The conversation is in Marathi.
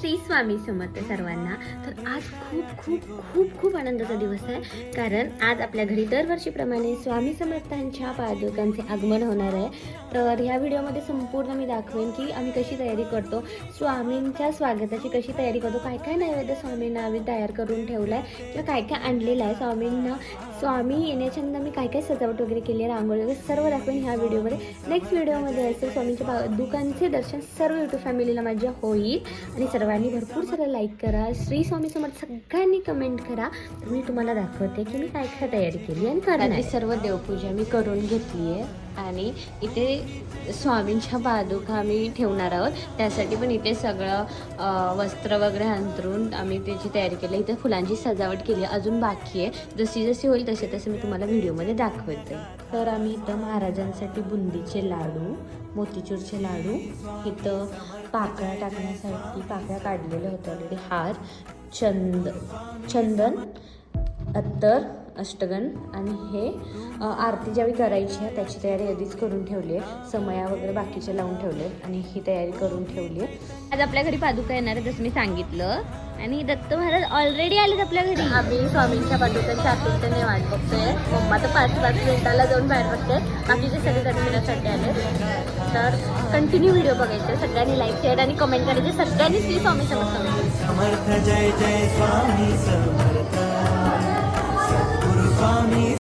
श्री स्वामी समर्थ सर्वांना. तर आज खूप खूप खूप खूप आनंदाचा दिवस आहे, कारण आज आपल्या घरी दरवर्षीप्रमाणे स्वामी समर्थांच्या पादुकांचे आगमन होणार आहे. तर ह्या व्हिडिओमध्ये संपूर्ण मी दाखवेन की आम्ही कशी तयारी करतो, स्वामींच्या स्वागताची कशी तयारी करतो, काय काय नैवेद्य स्वामींना आम्ही तयार करून ठेवला आहे किंवा काय काय आणलेलं आहे स्वामींना. स्वामी येण्याच्या नंतर मी काय काय सजावट वगैरे केली आहे, रांगोळी वगैरे सर्व दाखवेन ह्या व्हिडिओमध्ये. नेक्स्ट व्हिडिओमध्ये असेल स्वामींच्या पादुकांचे दर्शन सर्व यूट्यूब फॅमिलीला माझ्या होईल. आणि सर्वांनी भरपूर सारं लाईक करा, श्री स्वामी समर्थ सगळ्यांनी कमेंट करा. तर मी तुम्हाला दाखवते की मी काय काय तयारी केली आणि करणार. सर्व देवपूजा मी करून घेतली आहे आणि इथे स्वामींच्या पादुका मी ठेवणार आहोत. त्यासाठी पण इथे सगळं वस्त्र वगैरे अंतरून आम्ही त्याची तयारी केली. इथे फुलांची सजावट केली, अजून बाकी आहे. जशी जशी होईल तसे तसे मी तुम्हाला व्हिडिओमध्ये दाखवते. तर आम्ही इथं महाराजांसाठी बुंदीचे लाडू, मोतीचूरचे लाडू, इथं पाकळ्या टाकण्यासाठी पाकळ्या काढलेल्या होत्या ऑलरेडी, हार, चंदन, अत्तर, अष्टगन आणि हे आरती ज्यावेळी करायची आहे त्याची तयारी आधीच करून ठेवली आहे. समया वगैरे बाकीचे लावून ठेवले आणि ही तयारी करून ठेवली आहे. आज आपल्या घरी पादुका येणार आहे जसं मी सांगितलं, आणि दत्त महाराज ऑलरेडी आलेत आपल्या घरी. आम्ही स्वामींच्या पादुकांच्या आतुरतेने वाट बघतोय. मम्मा तर 5-5 मिनिटाला जाऊन बाहेर बघते, बाकीचे सगळे दर्शनासाठी आले. तर कंटिन्यू व्हिडिओ बघायचे, सगळ्यांनी लाईक शेअर आणि कमेंट करायचे. सगळ्यांनी श्री स्वामी समर्थ. जय जय स्वामी समर्थ.